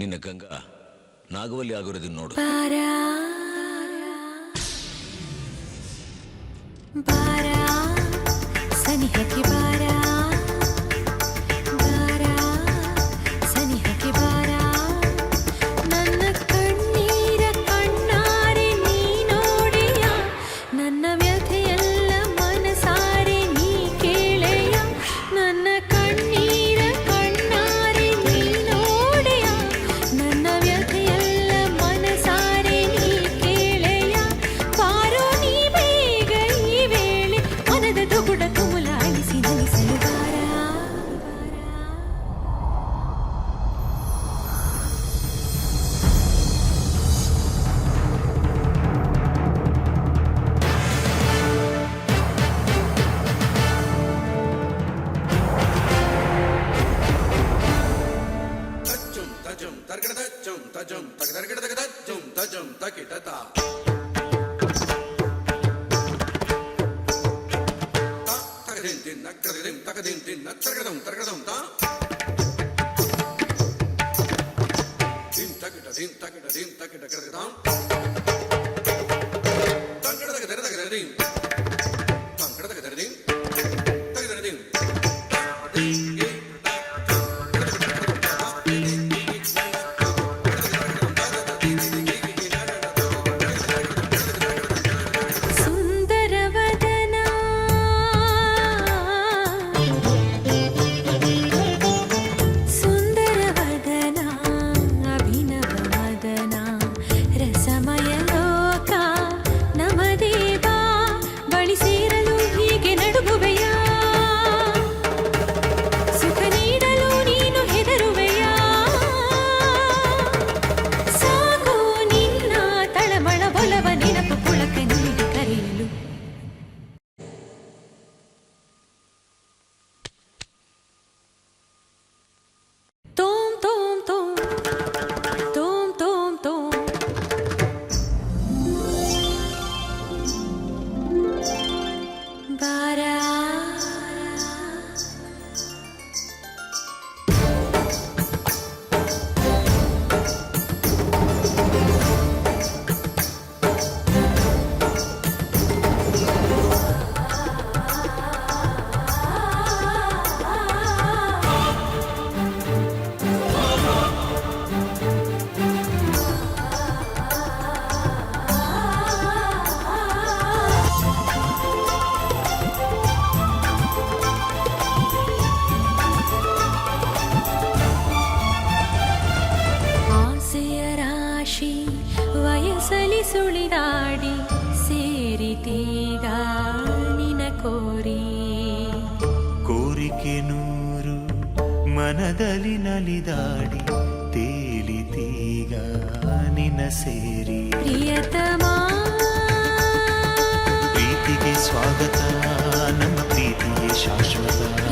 ನಿನ್ನ ಗಂಗಾ ನಾಗವಲ್ಲಿ ಆಗಿರೋದನ್ನ ನೋಡು. ಬಾರಾ ಸನಿಹಕ್ಕೆ ಬಾರಾ, ಬಾರಾ ಸನಿಹಕ್ಕೆ ಬಾರಾ, ನನ್ನ ಕಣ್ಣೀರ ಕಣ್ಣಾರೆ ನೀ ನೋಡೆಯ, ನನ್ನ ವ್ಯಥೆಯೆಲ್ಲ ಮನಸಾರೆ ನೀ ಕೇಳೆಯ, ನನ್ನ ಕಣ್ಣೀರ ಕಣ್ಣಾರೆ ನೀ ನೋಡೆಯ, ನನ್ನ ವ್ಯಥೆಯೆಲ್ಲ ಮನಸಾರೆ ನೀ ಕೇಳೆಯ, ಬಾರೋ ನೀ ಬೇಗ ಈ ವೇಳೆ ಮನದ ದುಗುಡ ತುಮುಲ ಅಳಿಸಿ ನಲಿಸಲು ಬಾರಾ. ತಜಂ ತರ್ಗಡ ತಜಂ ತಜಂ ತಗದರ್ಗಡ ತಜಂ ತಜಂ ತಕಿಟತ ತಗದಿಂ ತಿನ್ನ ಕಗದಿಂ ತಗದಿಂ ತಿನ್ನ ತರ್ಗಡಂ ತರ್ಗಡಂ ತಾ ದಿಂ ತಕಿಟ ಕಗದಂ ತಂಗಡ ತಗದರದಿಂ ತಂಗಡ ತಗದರದಿಂ ತಗದರದಿಂ ವಯಸಲಿ ಸುಳಿದಾಡಿ ಸೇರಿತೀಗ ನಿನ ಕೋರಿ, ಕೋರಿಕೆ ನೂರು ಮನದಲ್ಲಿ ನಲಿದಾಡಿ ತೇಲಿತೀಗ ನಿನ ಸೇರಿ, ಪ್ರಿಯತಮ ಪ್ರೀತಿಗೆ ಸ್ವಾಗತ ನಮ್ಮ ಪ್ರೀತಿಯೇ ಶಾಶ್ವತ.